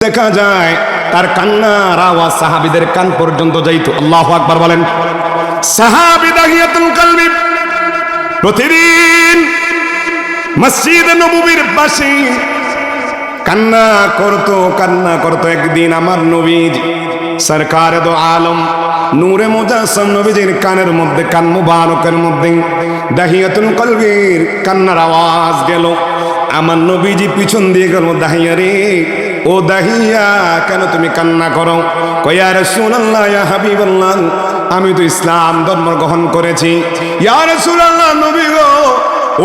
দেখা যায় তার কান্নার আওয়াজ সাহাবীদের কান পর্যন্ত যাইত। আল্লাহু আকবার বলেন। সাহাবী দাহিয়াতুল কলবি প্রতিদিন মসজিদে নববীর পাশে কান্না করতো। একদিন আমার নবীজি সরকার দো আলম নূরে মুজাসসাম নবীজির কানের মধ্যে, কান মুবারকের মধ্যে দাহিয়াতুল কলবির কান্নার আওয়াজ গেল। আমার নবীজি পিছন দিয়ে গেল, দাহিয়া রে, ও দাহিয়া, কেন তুমি কান্না করো? কয় ইয়া রাসূলুল্লাহ, ইয়া হাবিবাল্লাহ, আমি তো ইসলাম ধর্ম গ্রহণ করেছি। ইয়া রাসূলুল্লাহ, নবী গো,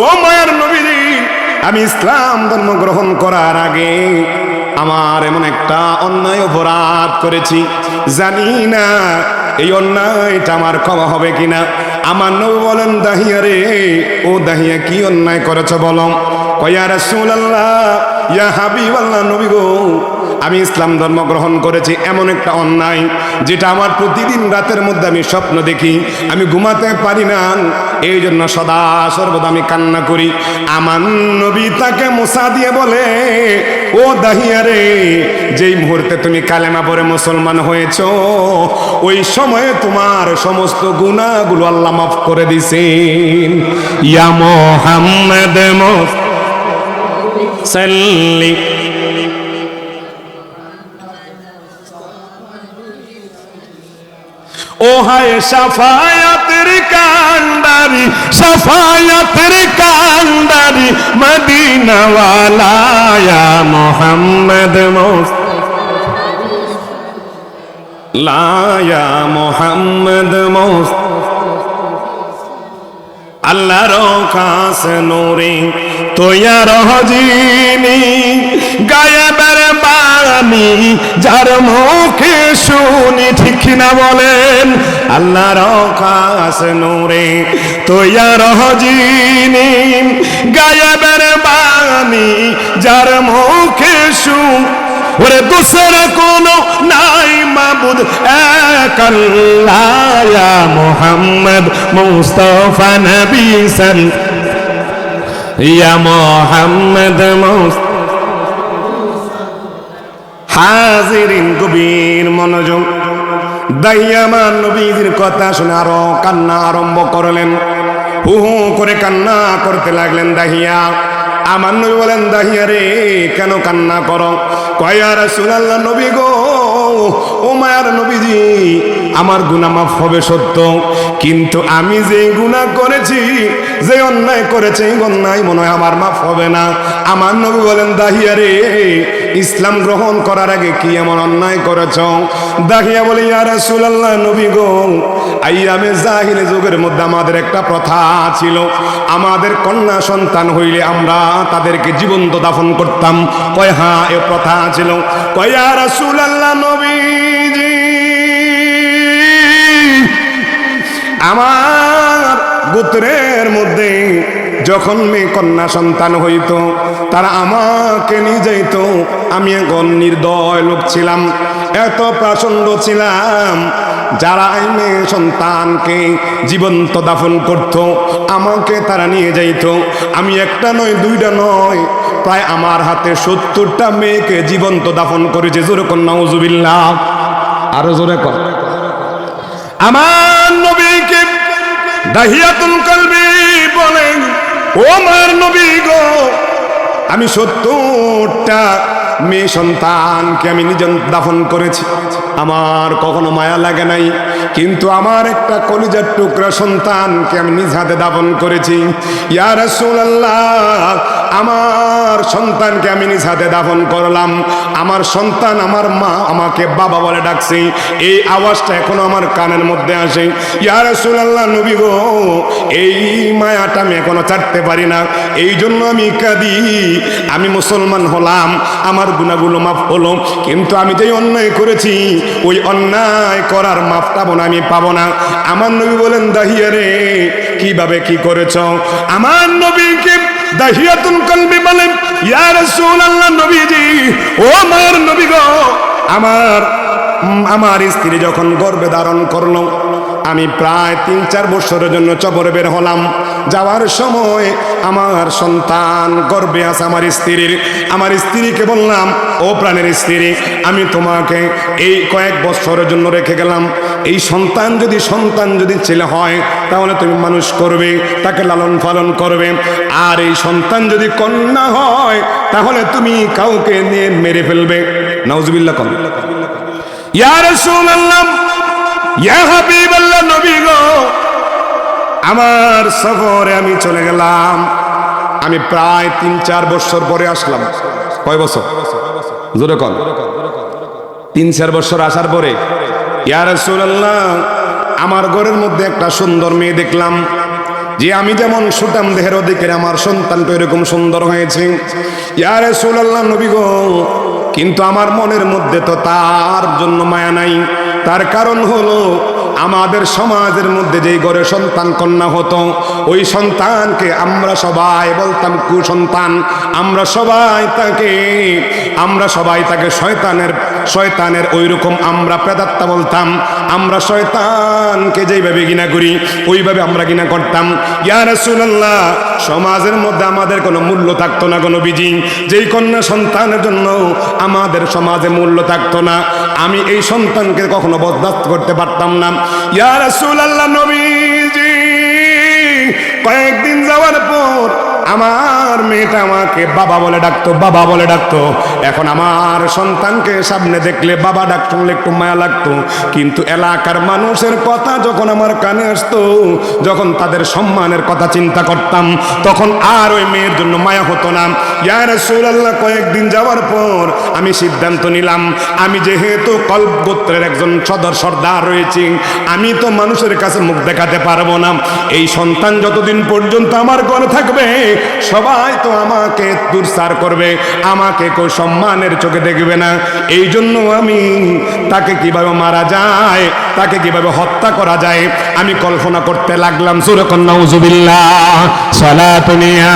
ও মায়ের নবীজি, আমি ইসলাম ধর্ম গ্রহণ করার আগে আমার এমন একটা অন্যায় অপরাধ করেছি, জানি না এই অন্যায়টা আমার ক্ষমা হবে কিনা। আমার নবী বলেন, দাহিয়া রে, ও দাহিয়া, কি অন্যায় করেছো বলো? কয় ইয়া রাসূলুল্লাহ, ইয়া হাবিবাল্লাহ, নবী গো, আমি ইসলাম ধর্ম গ্রহণ করেছি এমন একটা অন্যায় যেটা আমার প্রতিদিন রাতের মধ্যে আমি স্বপ্ন দেখি, আমি ঘুমাতে পারি না, এই জন্য সদা সর্বদা আমি কান্না করি। আমার নবী তাকে মুসা দিয়ে বলে, ও দাহিয়া রে, যেই মুহূর্তে তুমি কালেমা পড়ে মুসলমান হয়েছো, ওই সময়ে তোমার সমস্ত গুনাহগুলো আল্লাহ মাফ করে দিয়েছেন। ইয়া মুহাম্মদ সাল্লি ও হায় শাফায়াতের কান্ডারি, শাফায়াতের কান্ডারি মদিনা ওয়ালা, ইয়া মুহাম্মদ লা, ইয়া মুহাম্মদ আল্লাহর কাছে নূরে তৈয়ার হজিনি, গায়েবের বাণী যার মুখে শুনি, ঠিক না বলেন? আল্লাহর কাছে নূরে তৈয়ার হজিনি, গায়েবের বাণী যার মুখে শুনি, ওরে দুসরা কোনো নাই মাবুদ এক আল্লাহ, ইয়া মুহাম্মদ মুস্তাফা নবী ইয়া মুহাম্মদ হাজিরিন, গভীর মনোযোগ। দাহিয়া আমার নবীর কথা শুনে আরো কান্না আরম্ভ করলেন, হু হু করে কান্না করতে লাগলেন দাহিয়া। আমার নবী বলেন, দাহিয়া রে, কেন কান্না করো? কয় ইয়া রাসূলুল্লাহ, নবী গো, ও মায়ার নবীজি, আমার গুনাহ মাফ হবে সত্য, কিন্তু আমি যে গুনাহ করেছি, যে অন্যায় করেছি, এই অন্যায় মনে হয় আমার মাফ হবে না। আমার নবী বলেন, দাহিয়া রে, ইসলাম গ্রহণ করার আগে কি এমন অন্যায় করেছ? দাহিয়া বলে, ইয়া রাসূলুল্লাহ, নবী গো, আইয়ামে জাহিলি যুগের মধ্যে আমাদের একটা প্রথা ছিল, আমাদের কন্যা সন্তান হইলে আমরা তাদেরকে জীবন্ত দাফন করতাম। কয় হ্যাঁ, এ প্রথা ছিল। কয় ইয়া রাসূলুল্লাহ, নবীজি, আমার গোত্রের মধ্যে যখন মেয়ে কন্যা সন্তান হইত, তারা আমাকে নিয়ে যাইত। আমি এখন নির্দয় লোক ছিলাম, এত প্রাচন্ড ছিলাম, যারা এই মেয়ে সন্তানকে জীবন্ত দাফন করত, আমাকে তারা নিয়ে যাইত। আমি একটা নয়, দুইটা নয়, প্রায় আমার হাতে 70টা মেয়েকে জীবন্ত দাফন করেছে। জোরে কর নাউজুবিল্লাহ, আরো জোরে কর। আমার নবীকে দাহিয়াতুল কলবি বলেন, ও মায়ের নবী গো, আমি 70টা মেয়ে সন্তানকে আমি নিজে দাফন করেছি, আমার কখনো মায়া লাগে নাই, কিন্তু আমার একটা কলিজার টুকরা সন্তানকে আমি নিজ হাতে দাফন করেছি। ইয়া রাসূলুল্লাহ, আমার সন্তানকে আমি নিজ হাতে দাফন করলাম। আমার সন্তান, আমার মা আমাকে বাবা বলে ডাকছে, এই আওয়াজটা এখনো আমার কানের মধ্যে আসে। ইয়া রাসূলুল্লাহ, নবী গো, এই মায়াটা আমি এখনো ছাড়তে পারি না, এই জন্য আমি কাঁদি। আমি মুসলমান হলাম, আমার গুনাহগুলো মাফ হলো, কিন্তু আমি যে অন্যায় করেছি, ওই অন্যায় করার মাফটা আমি পাবো না। আমার নবী বলেন, দাহিয়া রে, কিভাবে কি করেছ? আমার নবীকে দাহিয়াতুল কলবি বলেন, ইয়া রাসূলুল্লাহ, নবীজি, ও মায়ের নবী গো, আমার স্ত্রী যখন গর্ভে ধারণ করলো, আমি প্রায় 3-4 বছরের জন্য চবরে বের হলাম। যাওয়ার সময় আমার সন্তান গর্ভে আছে আমার স্ত্রীকে বললাম, ও প্রাণের স্ত্রী, আমি তোমাকে এই কয়েক বছরের জন্য রেখে গেলাম। এই সন্তান যদি ছেলে হয় তাহলে তুমি মানুষ করবে, তাকে লালন পালন করবে। আর এই সন্তান যদি কন্যা হয় তাহলে তুমি কাউকে নিয়ে মেরে ফেলবে। নাউজুবিল্লাহ। কল ইয়া রাসূলুল্লাহ, ইয়া হাবিবাল্লাহ, নবী গো, আমার সফরে আমি চলে গেলাম। আমি প্রায় 3-4 বছর পরে আসলাম। কয় বছর? জোরে কল। 3-4 বছর আসার পরে ইয়া রাসূলুল্লাহ, আমার ঘরের মধ্যে একটা সুন্দর মেয়ে দেখলাম, যে আমি যেমন সুঠাম দেহের অধিকারী আমার সন্তানটা এরকম সুন্দর হয়েছে। ইয়া রাসূলুল্লাহ, নবী গো, কিন্তু আমার মনের মধ্যে তো তার জন্য মায়া নাই। তার কারণ হলো আমাদের সমাজের মধ্যে যেই ঘরে সন্তান কন্যা হতো, ওই সন্তানকে আমরা সবাই বলতাম কুসন্তান। আমরা সবাই তাকে শয়তানের ওইরকম আমরা প্রেতাত্মা বলতাম। আমরা শয়তানকে যেইভাবে ঘৃণা করি ওইভাবে আমরা ঘৃণা করতাম। ইয়া রাসূলুল্লাহ, সমাজের মধ্যে আমাদের কোনো মূল্য থাকতো না, কোনো বিজি যেই কন্যা সন্তানের জন্য আমাদের সমাজে মূল্য থাকতো না। আমি এই সন্তানকে কখনো বরদাস্ত করতে পারতাম না। ইয়া রাসূলুল্লাহ, নবীজি কয়েকদিন যাওয়ার পর আমার মেয়েটা আমাকে বাবা বলে ডাকতো। এখন আমার সন্তানকে সামনে দেখলে বাবা ডাক শুনলে একটু মায়া লাগতো, কিন্তু এলাকার মানুষের কথা যখন আমার কানে আসতো, যখন তাদের সম্মানের কথা চিন্তা করতাম, তখন আর ওই মেয়ের জন্য মায়া হতো না। ইয়া রাসূলুল্লাহ, কয়েকদিন যাওয়ার পর আমি সিদ্ধান্ত নিলাম, আমি যেহেতু কলব গোত্রের একজন সর্দার রয়েছি, আমি তো মানুষের কাছে মুখ দেখাতে পারবো না। এই সন্তান যতদিন পর্যন্ত আমার ঘরে থাকবে সবাই তো আমাকে দুর্সার করবে, আমাকে কেউ সম্মানের চোখে দেখবে না। এই জন্য আমি তাকে কিভাবে মারা যায়, তাকে কিভাবে হত্যা করা যায় আমি কল্পনা করতে লাগলাম। সূরা নাউযুবিল্লাহ, সালাতুনিয়া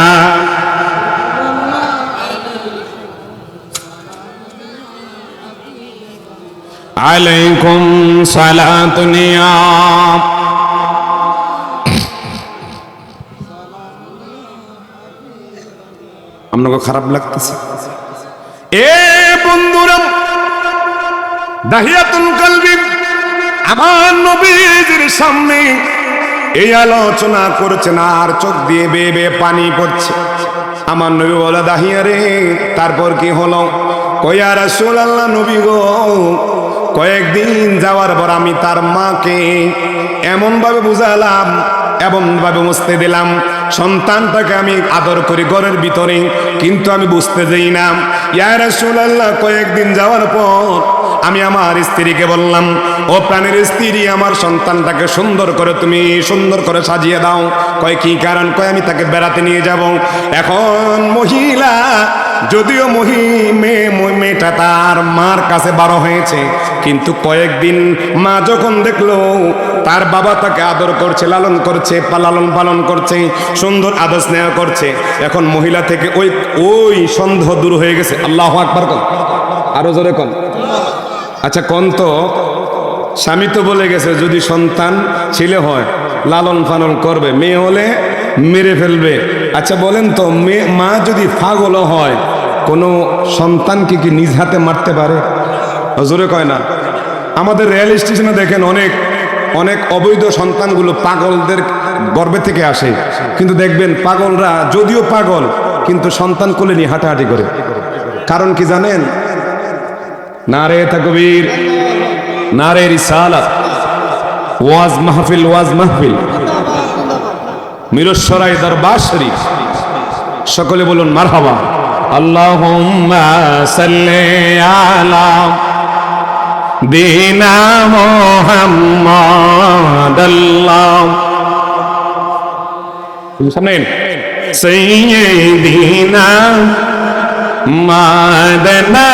আলাইকুম সালাতুনিয়া। আপনাকে খারাপ লাগতেছে? এ বন্ধুরা, দাহিয়াতুল কলবি আমার নবীজির সামনে এই আলোচনা করছেন আর চোখ দিয়ে বেয়ে বেয়ে পানি পড়ছে। আমার নবী বলে, দাহিয়া রে, তারপর কি হলো? কয়া রাসূলুল্লাহ, নবী গো, কয়েকদিন যাওয়ার পর আমি তার মাকে এমন ভাবে বুঝালাম, এমন ভাবে বুঝতে দিলাম, সন্তানটাকে আমি আদর করি ঘরের ভিতরে, কিন্তু আমি বুঝতে দেই না। ইয়া রাসূলুল্লাহ, কয়েকদিন যাওয়ার পর আমি আমার স্ত্রীকে বললাম, ও প্রাণের স্ত্রী, আমার সন্তানটাকে তুমি সুন্দর করে সাজিয়ে দাও। কয় কি কারণ? কয় আমি তাকে বেড়াতে নিয়ে যাব। এখন মহিলা, যদিও মেয়েটা তার মার কাছে বড় হয়েছে, কিন্তু কয়েকদিন মা যখন দেখলো তার বাবা তাকে আদর করছে, লালন পালন করছে, সুন্দর আদর স্নেহ করছে, এখন মহিলা থেকে ওই সন্দেহ দূর হয়ে গেছে। আল্লাহু আকবার কন, আরো জোরে কন। আচ্ছা কন তো, স্বামী তো বলে গেছে যদি সন্তান ছেলে হয় লালন পালন করবে, মেয়ে হলে মেরে ফেলবে। আচ্ছা বলেন তো, মা যদি পাগল হয় কোনো সন্তানকে কি নিজ হাতে মারতে পারে? জোরে কয় না। আমাদের রেল স্টেশনে দেখেন অনেক অবৈধ সন্তানগুলো পাগলদের গর্ভে থেকে আসে, কিন্তু দেখবেন পাগলরা যদিও পাগল কিন্তু সন্তান কোলে নিয়ে হাঁটাহাঁটি করে। কারণ কি জানেন? নারে তাকবীর, নারে রিসালাত, ওয়াজ মাহফিল, মিরসরাই দরবার শরীফ। সকলে বলুন মারহাবা। আল্লাহুম্মা সাল্লি আলা দিনা মুহাম্মাদ, আল্লাহ সামনে সাইয়্যিদিনা মাদানা।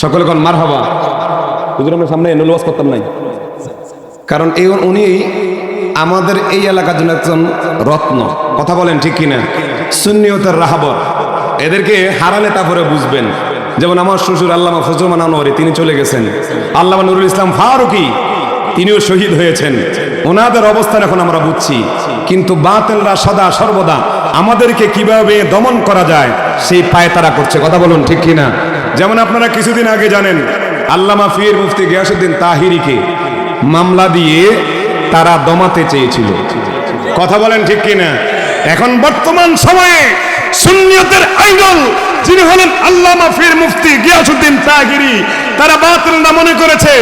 সকলে কোন মারহাবা। হুজুর আমরা সামনে নলওয়াজ করতাম নাই, কারণ উনি আমাদের এই এলাকার জন্য একজন রত্ন। কথা বলেন ঠিক কিনা? সুন্নিয়তের রাহবর। এদেরকে হারালে তারপরে বুঝবেন। যেমন আমার শ্বশুর আল্লামা ফজলুর রহমান আনোয়ারি, তিনি চলে গেছেন। আল্লামা নুরুল ইসলাম ফারুকী, তিনিও শহীদ হয়েছেন। ওনাদের অবস্থান এখন আমরা বুঝছি, কিন্তু বাতিলরা সদা সর্বদা আমাদেরকে কিভাবে দমন করা যায় সেই পায়ে তারা করছে। কথা বলুন ঠিক কিনা? যেমন আপনারা কিছুদিন আগে জানেন, আল্লামা পীর মুফতি গিয়াসউদ্দিন তাহিরিকে মামলা দিয়ে তারা দমাতে চেয়েছিল। কথা বলেন ঠিক কিনা? এখন বর্তমান সময়ে সুন্নিয়তের আইডল যিনি হলেন আল্লামা পীর মুফতি গিয়াসউদ্দিন তাহিরি, তারা বাতিলরা মনে করেছে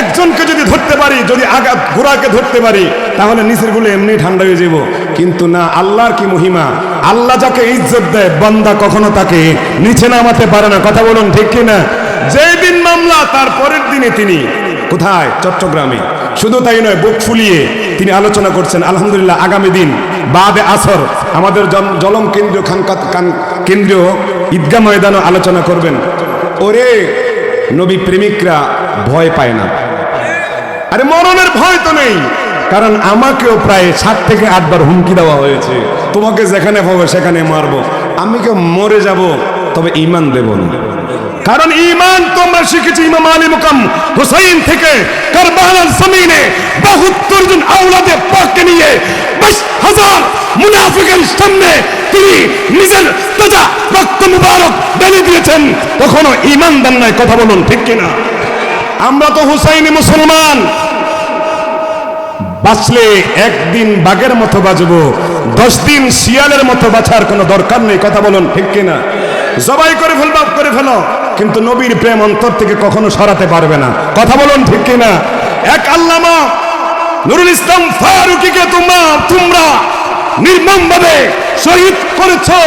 একজনকে যদি ধরতে পারি, যদি আঘাত ঘোড়াকে ধরতে পারি, তাহলে নিচের গুলো এমনি ঠান্ডা হয়ে যাব। কিন্তু না, আল্লাহর কি মহিমা! আল্লাহ যাকে ইজ্জত দেয়, বান্দা কখনো তাকে নিচে নামাতে পারে না। কথা বলুন ঠিক কিনা? যেই দিন মামলা, তার পরের দিনে তিনি কোথায়? চট্টগ্রামে। শুধু তাই নয়, বুক ফুলিয়ে তিনি আলোচনা করছেন। আলহামদুলিল্লাহ, আগামী দিন বাদে আসর আমাদের জলম কেন্দ্রীয় ঈদগাহ ময়দানে আলোচনা করবেন। ওরে নবী প্রেমিকরা ভয় পায় না। আরে মরণের ভয় তো নেই, কারণ আমাকেও প্রায় 7 থেকে 8 বার হুমকি দেওয়া হয়েছে, তোমাকে যেখানে পাবো সেখানে মারবো। আমি কেউ মরে যাব, তবে ঈমান দেব না। কারণ ঈমান তো আমরা শিখেছি ইমাম আলী মুকাম হুসাইন থেকে কারবালার জমিনে 72 জন আওলাদে পাককে নিয়ে 20,000 মুনাফিকের সামনে তিনি নিজের তাজা রক্ত মুবারক ঢেলে দিয়েছেন, তখনও ঈমান দেন নাই। কথা বলুন ঠিক কিনা? আমরা তো হুসাইনি মুসলমান। বাঁচলে একদিন বাঘের মতো বাঁচবো, 10 দিন শিয়ালের মতো বাঁচার কোনো দরকার নেই। কথা বলুন ঠিক কিনা? জবাই করে ফেলবা করে ফেলো, কিন্তু নবীর প্রেম অন্তর থেকে কখনো সরাতে পারবে না। কথা বলুন ঠিক কিনা? এক আল্লামা নুরুল ইসলাম ফারুকীকে তোমরা নির্মমভাবে শহীদ করেছো।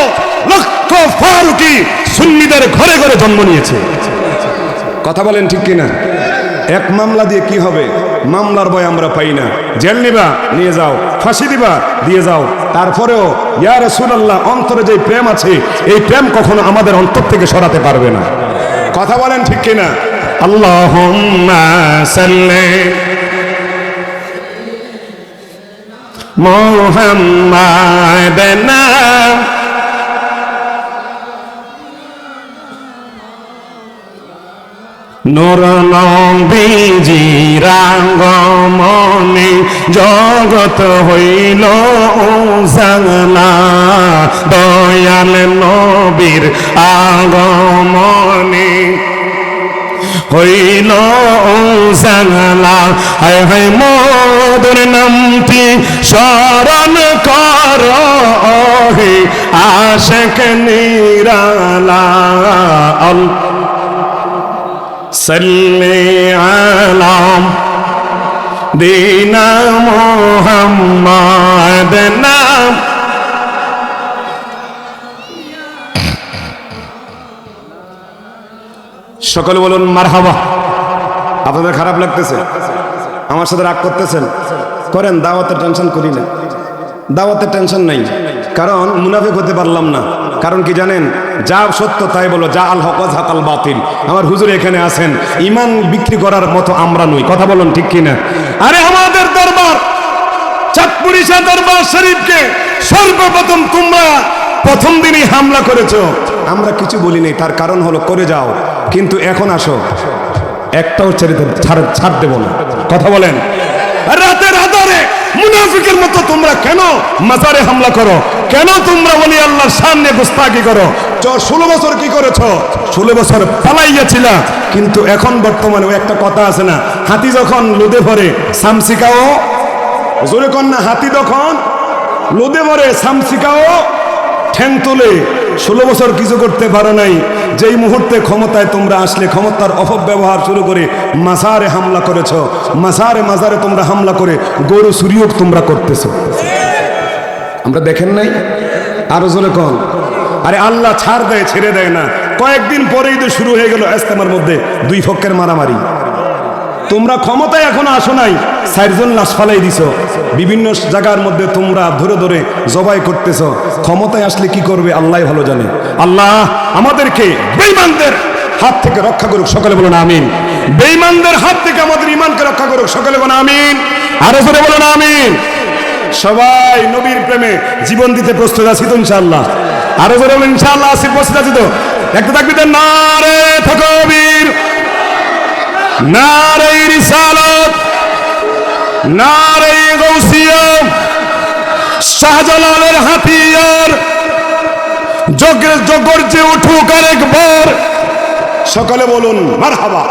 লক্ষ ফারুকী সুন্নিদের ঘরে ঘরে জন্ম নিয়েছে। কথা বলেন ঠিক কিনা? এক মামলা দিয়ে কি হবে? মামলার ভয় আমরা পাই না। জেল নিবা, নিয়ে যাও। ফাঁসি দিবা, দিয়ে যাও। তারপরেও ইয়া রাসূলুল্লাহ, অন্তরে যে প্রেম আছে, এই প্রেম কখনো আমাদের অন্তর থেকে সরাতে পারবে না। কথা বলেন ঠিক কিনা? আল্লাহুম্মা সাল্লি মুহাম্মাদানা নূর নবীজির আগমনে জগৎ হইল উজালা, দয়াল নবীর আগমনে হইল উজালা। হায় হায় মধুর নামটি স্মরণ কর হে আশিক নিরালা। সাল্লি আলা দিনা মুহাম্মাদ নাম। সকলে বলুন মারহাবা। আপনাদের খারাপ লাগতেছে? আমার সাথে রাগ করতেছেন? করেন, দাওয়াতের টেনশন করি না। দাওয়াতের টেনশন নাই, কারণ মুনাফিক হতে পারলাম না। কারণ কি জানেন? যা সত্য তাই বলো, যা আল হক ওয়াজাহাকাল বাতিল। আমার হুজুর এখানে আছেন, ঈমান বিক্রি করার মতো আমরা নই। কথা বলুন ঠিক কিনা? আরে আমাদের দরবার, চাঁদপুর ঈশা দরবার শরীফকে সর্বপ্রথম তোমরা প্রথম দিনই হামলা করেছো। আমরা কিছু বলি নাই, তার কারণ হলো করে যাও। কিন্তু এখন আসো, একটাও ছাড় দেব না। কথা বলেন। রাতের আধারে মুনাফিকের মতো তোমরা কেন মাজারে হামলা করো? কেন তোমরা ওলি আল্লাহর সামনে গুস্তাখি করো? 16 বছর কি করেছো? 16 বছর পালাইয়াছিল। কিন্তু এখন বর্তমানে ওই একটা কথা আছে না, হাতি যখন লোদে ভরে সামসিকাও, জোরে কন্যা, হাতি যখন লোদে ভরে সামসিকাও ঠ্যাং তোলে। 16 বছর কিছু করতে পারো নাই। যেই মুহূর্তে ক্ষমতায় তোমরা আসলে, ক্ষমতার অপব্যবহার শুরু করে মাজারে হামলা করেছো। মাজারে তোমরা হামলা করে গরু চুরিও তোমরা করতেছো। আমরা দেখেন নাই? আরো জোরে কন। আরে আল্লাহ ছাড় দেয়, ছেড়ে দেয় না। কয়েকদিন পরেই তো শুরু হয়ে গেল ইজতেমার মধ্যে 2 পক্ষের মারামারি। তোমরা ক্ষমতায় এখনো আসো নাই, 4 জন লাশ ফালাই দিছো। বিভিন্ন জায়গার মধ্যে তোমরা ধরে ধরে জবাই করতেছো। ক্ষমতায় আসলে কি করবে আল্লাহ ভালো জানে। আল্লাহ আমাদেরকে বেঈমানদের হাত থেকে রক্ষা করুক। সকলে বলুন আমিন। বেঈমানদের হাত থেকে আমাদের ঈমানকে রক্ষা করুক। সকলে বলুন আমিন। আরো জোরে বলুন আমিন। সবাই নবীর প্রেমে জীবন দিতে প্রস্তুত আছি তো ইনশাআল্লাহ? আরো জোরে বলুন ইনশাআল্লাহ। আছি, প্রস্তুত আছি তো? একটা তাকবীর দেন, নারে তাকবীর, নারে রিসালাত, নারে গাউসিয়া, শাহজালালের হাতিয়ার গর্জে উঠুক আরেকবার, সকলে বলুন মারহাবা।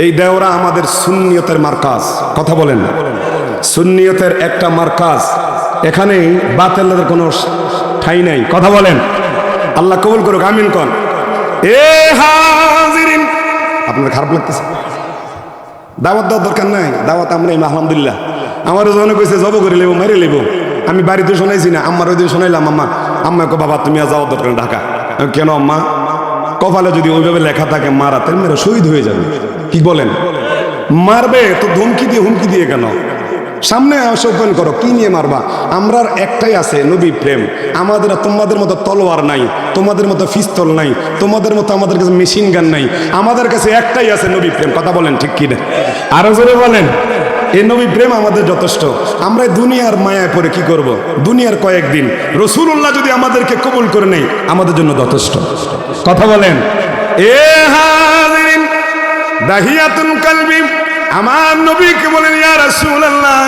এই দেওরা আমাদের সুন্নিয়তের মার্কাজ, কথা বলেন, সুন্নিয়তের একটা মার্কাজ, এখানে বাতিলের কোনো ঠাঁই নাই, কথা বলেন। আল্লাহ কবুল করুক, আমিন কোন। এ হাজিরিন, আপনার খারাপ লাগতেছে? দাওয়াত দেওয়ার দরকার নাই, দাওয়াত আমরা আলহামদুলিল্লাহ। আমার জনে কইছে জব করে লেবো, মেরে লেবো। আমি বাড়িতে শোনাইছি না, আম্মার ওই দিন শোনাইলাম, আম্মা কো বাবা তুমি যাওয়ার দরকার ঢাকা। কেন আম্মা? কপালে যদি ওইভাবে লেখা থাকে মারা, তাহলে মেয়েরা শহীদ হয়ে যাবে। কি বলেন? মারবে তো হুমকি দিয়ে কেন? সামনে আসে, ওপেন করো, কি নিয়ে মারবা? আমরা একটাই আছে, নবী প্রেম। আমাদের তোমাদের মতো তলোয়ার নাই, তোমাদের মতো পিস্তল নাই, তোমাদের মতো আমাদের কাছে মেশিন গান নাই, আমাদের কাছে একটাই আছে, নবী প্রেম। কথা বলেন ঠিক কি না? আরো জোরে বলেন। এই নবী প্রেম আমাদের যথেষ্ট। আমরা দুনিয়ার মায়ায় পড়ে কি করব? দুনিয়ার কয়েকদিন রাসূলুল্লাহ যদি আমাদেরকে কবুল করে নেই, আমাদের জন্য যথেষ্ট। কথা বলেন। এ হাজিরিন, দাহিয়াতুন কলবি, আমার নবীকে বলেন, ইয়া রাসূলুল্লাহ,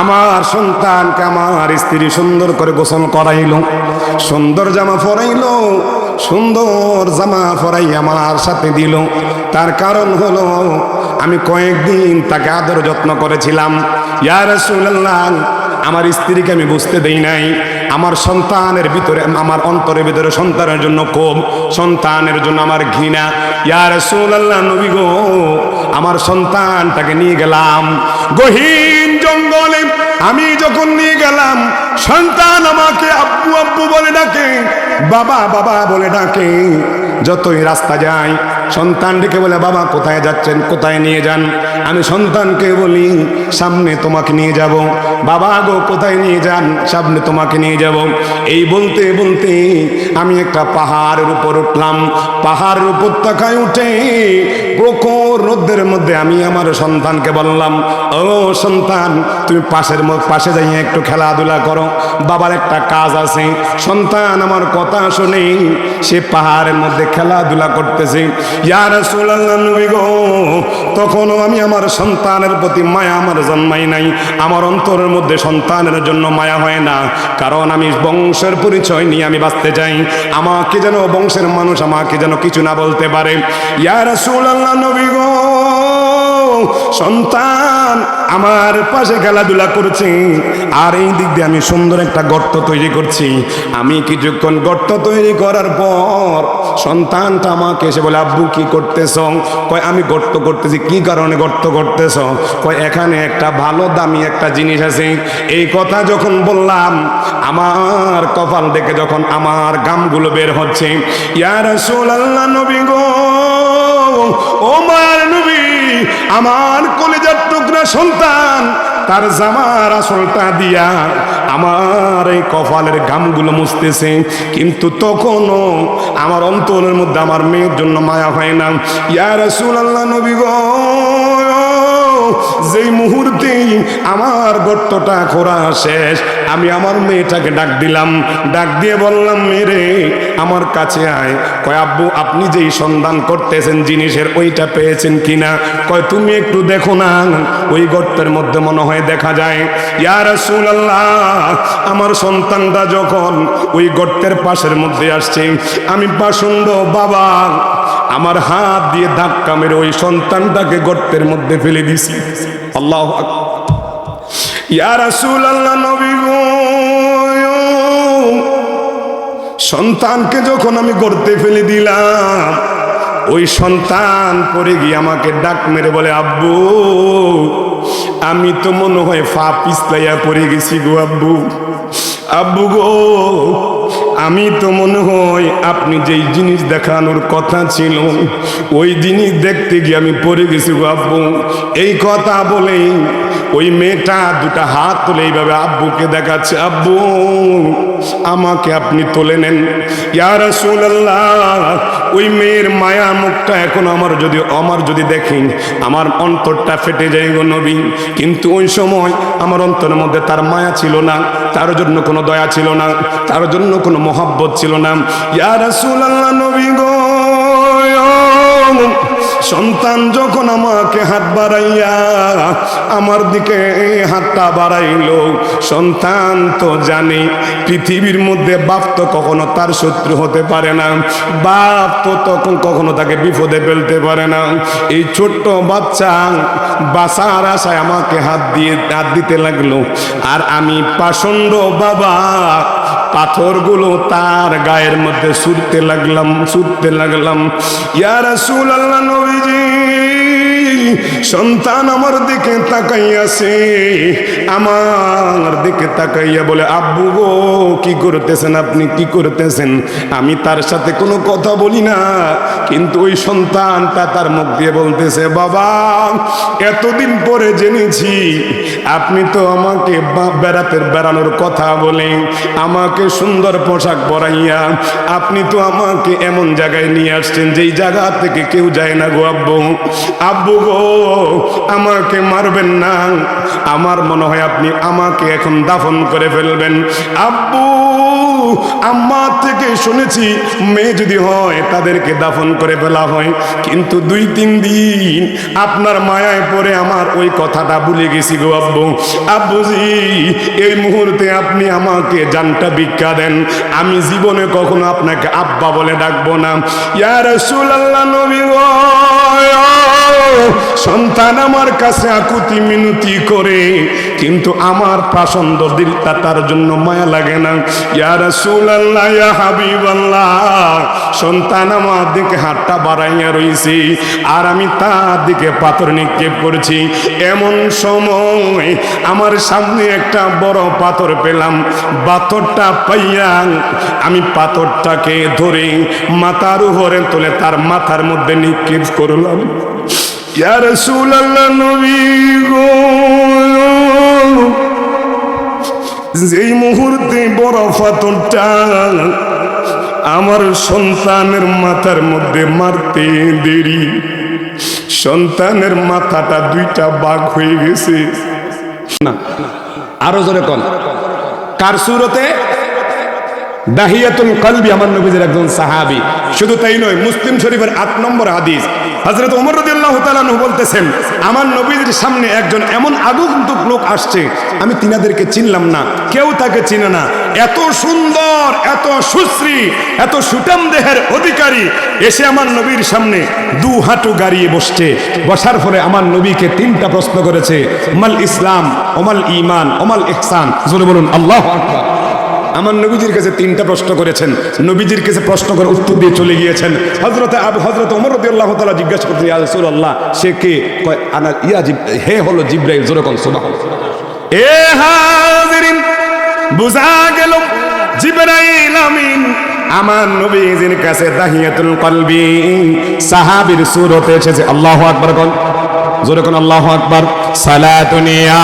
আমার সন্তানকে আমার স্ত্রী সুন্দর করে গোসল করাইল, সুন্দর জামা পরাইল, সুন্দর জামা পরাই আমার সাথে দিল। তার কারণ হলো আমি কয়েকদিন তাকে আদর যত্ন করেছিলাম। ইয়া রাসূলুল্লাহ, আমার স্ত্রীকে আমি বুঝতে দেই নাই। আমার সন্তানের ভিতরে, আমার অন্তরের ভিতরে সন্তানের জন্য কোপ, সন্তানের জন্য আমার ঘৃণা। ইয়া রাসূলুল্লাহ, নবী গো, আমার সন্তানটাকে নিয়ে গেলাম গহীন জঙ্গলে। আমি যখন নিয়ে গেলাম, সন্তান আমাকে আব্বু আব্বু বলে ডাকে, বাবা বাবা বলে ডাকে। যতই রাস্তা যাই, সন্তান ডেকে বলে, বাবা কোথায় যাচ্ছেন, কোথায় নিয়ে যান? আমি সন্তানকে বলি, সামনে তোমাকে নিয়ে যাব। বাবা গো কোথায় নিয়ে যান? সামনে তোমাকে নিয়ে যাব। এই বলতে বলতে আমি একটা পাহাড়ের উপর উঠলাম। পাহাড়ের উপর তাকায় উঠে প্রখর রোদের মধ্যে আমি আমার সন্তানকে বললাম, ও সন্তান, তুমি পাশে যাই একটু খেলাধুলা করো, বাবার একটা কাজ আছে। সন্তান আমার কথা শুনে সে পাহাড়ের মধ্যে খেলাধুলা করতেছে। ইয়া রাসূলুল্লাহ, নবী গো, তখনও আমি আমার সন্তানের প্রতি মায়া আমার জন্মাই নাই। আমার অন্তরের মধ্যে সন্তানের জন্য মায়া হয় না, কারণ আমি বংশের পরিচয় নিয়ে আমি বাঁচতে চাই। আমাকে যেন বংশের মানুষ আমাকে যেন কিছু না বলতে পারে। ইয়া রাসূলুল্লাহ, নবী গো, সন্তান আমার পাশে খেলাধুলা করছে, আর এই দিক দিয়ে আমি সুন্দর একটা গর্ত তৈরি করছি। আমি কিছুক্ষণ গর্ত তৈরি করার পর সন্তানটা আমাকে এসে বলে, আব্বু কি করতেছ? কয় আমি গর্ত করতেছি। কি কারণে গর্ত করতেছ? কয় এখানে একটা ভালো দামি একটা জিনিস আছে। এই কথা যখন বললাম, আমার কপাল দেখে যখন আমার গামগুলো বের হচ্ছে। ইয়া রাসূলুল্লাহ, নবী গো, ও মায়ের নবী, আমার কলিজার টুকরা সন্তান তার জামার আসলটা দিয়া আমার এই কপালের গামগুলো মুছতেছে, কিন্তু তখনও আমার অন্তরের মধ্যে আমার মেয়ের জন্য মায়া হয় না। ইয়া রাসূলুল্লাহ, নবী গো, যেই মুহূর্তেই আমার গর্তটা খোঁড়া শেষ, আমি আমার মেয়েটাকে ডাক দিলাম। ডাক দিয়ে বললাম, মেরে আমার কাছে আয়। কয় আব্বু, আপনি যেই সন্ধান করতেছেন জিনিসের, ওইটা পেয়েছেন কিনা? কয় তুমি একটু দেখো না, ওই গর্তের মধ্যে মনে হয় দেখা যায়। ইয়া রাসূলুল্লাহ, আমার সন্তানটা যখন ওই গর্তের পাশের মধ্যে আসছে, আমি পাষণ্ড বাবা আমার হাত দিয়ে ধাক্কা মেরে ওই সন্তানটাকে গর্তের মধ্যে ফেলে দিছি। আল্লাহু আকবার। ইয়া রাসূলুল্লাহ, নবী গো, সন্তানকে যখন আমি গর্তে ফেলে দিলাম, ওই সন্তান পড়ে গিয়ে আমাকে ডাক মেরে বলে, আব্বু, আমি তো মনে হয় পা পিছলাইয়া পড়ে গেছি গো আব্বু। আব্বু গো, আমি তো মনে হয় আপনি যেই জিনিস দেখানোর কথা ছিল, ওই জিনিস দেখতে গিয়ে আমি পড়ে গেছি গো আব্বু। এই কথা বলেই ওই মেয়েটা দুটা হাত তুলে এইভাবে আব্বুকে দেখাচ্ছে। আব্বু, আমাকে আপনি তুলে নেন। ইয়া রাসূলুল্লাহ, ওই মেয়ের মায়া মুখটা এখন আমার যদি দেখেন, আমার অন্তরটা ফেটে যায় গো নবী। কিন্তু ওই সময় আমার অন্তরের মধ্যে তার মায়া ছিল না, তার জন্য কোনো দয়া ছিল না, তার জন্য কোনো মহব্বত ছিল না। ইয়া রাসূলুল্লাহ, নবী গো, সন্তান যখন আমাকে হাত বাড়াইয়া আমার দিকে হাতটা বাড়াইলো, সন্তান তো জানে পৃথিবীর মধ্যে বাপ তো কখনো তার শত্রু হতে পারে না, বাপ তো তখন কখনো তাকে বিপদে ফেলতে পারে না। এই ছোট্ট বাচ্চা বাঁচার আশায় আমাকে হাত দিতে লাগলো, আর আমি পাষণ্ড বাবা পাথরগুলো তার গায়ের মধ্যে ছুঁড়তে লাগলাম। ইয়া রাসূলুল্লাহ, নবীজি, সন্তান আমার দিকে তাকাইয়াছে, আমার দিকে তাকাইয়া বলে, আব্বু গো, কি করতেছেন আপনি, কি করতেছেন? আমি তার সাথে কোনো কথা বলি না, কিন্তু ওই সন্তানটা তার মুখ দিয়ে বলতেছে, বাবা, এতদিন পরে জেনেছি আপনি তো আমাকে বেড়ানোর কথা বলে, আমাকে সুন্দর পোশাক পরাইয়া আপনি তো আমাকে এমন জায়গায় নিয়ে আসছেন যেই জায়গা থেকে কেউ যায় না গো আব্বু। আব্বু গো, আমাকে মারবেন না, আমার মনে হয় আপনি আমাকে এখন দাফন করে ফেলবেন। আব্বু, আম্মা থেকে শুনেছি মেয়ে যদি হয় তাদেরকে দাফন করে ফেলা হয়, কিন্তু 2-3 দিন আপনার মায়ায় পড়ে আমার ওই কথাটা ভুলে গেছি গো আব্বু। আব্বুজি, এই মুহূর্তে আপনি আমাকে জানটা ভিক্ষা দেন, আমি জীবনে কখনো আপনাকে আব্বা বলে ডাকবো না। ইয়া রাসূলুল্লাহ, নবী গো, সন্তান আমার কাছে আকুতি মিনতি করে, কিন্তু আমার প্রাসন্দ দিলটা তার জন্য মায়া লাগে না। ইয়া রাসূলুল্লাহ, ইয়া হাবিবাল্লাহ, সন্তান আমার দিকে হাতটা বাড়াইয়া রইছে, আর আমি তার দিকে পাথর নিক্ষেপ করছি। এমন সময় আমার সামনে একটা বড় পাথর পেলাম। পাথরটা পাইয়া আমি পাথরটাকে ধরে মাথার উপরে তুলে তার মাথার মধ্যে নিক্ষেপ করলাম। ইয়া রাসূলুল্লাহ, নবী গো, যেই মুহূর্তে বড় পাথরটা আমার সন্তানের মাথার মধ্যে মারতে দেরি, সন্তানের মাথাটা 2টা ভাগ হয়ে গেছে। না, আরো জোরে কোন, কার সুরতে? দাহিয়াতুল কলবি, আমার নবীর একজন সাহাবী। শুধু তাই নয়, মুসলিম শরীফের 8 নম্বর হাদিস, হযরত ওমর রাদিয়াল্লাহু তাআলা আনহু বলতেছেন, আমার নবীর সামনে একজন এমন আগন্তুক লোক আসছে, আমি তিনাদেরকে চিনলাম না, কেউ তাকে চিনে না। এত সুন্দর, এত সুশ্রী, এত সুঠাম দেহের অধিকারী এসে আমার নবীর সামনে 2 হাঁটু গাড়িয়ে বসছে। বসার পরে আমার নবীকে 3টা প্রশ্ন করেছে, মাল ইসলাম, ওমাল ঈমান, ওমাল ইহসান। জোরে বলুন আল্লাহু আকবার। আমার নবীজির কাছে 3টা প্রশ্ন করেছেন, নবীজির কাছে প্রশ্ন করে উত্তর দিয়ে চলে গিয়েছেন। হযরত ওমর রাদিয়াল্লাহু তাআলা জিজ্ঞাসা করতেন, ইয়া রাসূলুল্লাহ, সে কে? কয়, আনা হে হলো জিবরাইল। জোরে কোন সুবহানাল্লাহ। এ হাজিরিন, বুঝা গেল জিবরাইল আমিন আমার নবীজির কাছে দাহিয়াতুল কলবি সাহাবীর সূরতে এসেছে। আল্লাহু আকবার কোন, জোরে কোন আল্লাহু আকবার। সালাতুনিয়া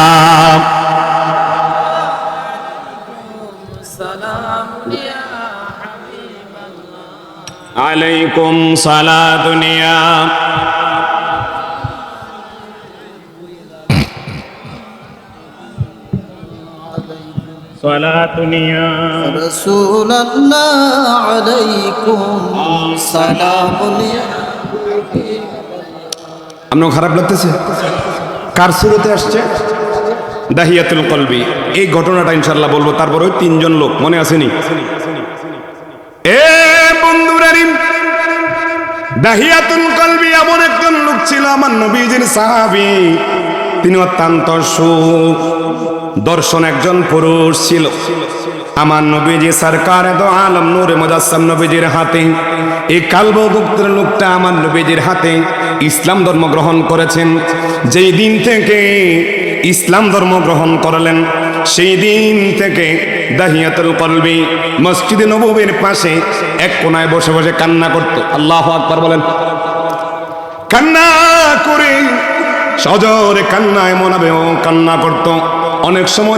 আলাইকুম সালাতুনিয়া। সালাতুনিয়া রাসূলুল্লাহ, আলাইকুম সালামুনিয়া। আপনার খারাপ লাগতেছে? কার সুরতে আসছে? দাহিয়াতুল কলবি। এই ঘটনাটা ইনশাআল্লাহ বলবো, তারপরে ওই 3জন লোক মনে আসেনি? এ বন্ধুরা, দাহিয়াতুল কলবি এমন একজন লোক ছিল আমার নবীজির সাহাবী। তিনি অত্যন্ত সুদর্শন একজন পুরুষ ছিল। আমার নবীজি সরকারে দো আলম নূরে মুজাসসাম নবীজির হাতে, এই কালবগুপ্ত লোকটা আমার নবীজির হাতে ইসলাম ধর্ম গ্রহণ করেছেন। যেই দিন থেকে ইসলাম ধর্ম গ্রহণ করলেন, সেই দিন থেকে দাহিয়াতুল কলবি মসজিদে নববীর পাশে এক কোনায় বসে বসে কান্না করত। আল্লাহু আকবার বলেন। কান্না করে সজোরে কান্নায় মনাবে ও কান্না করত। অনেক সময়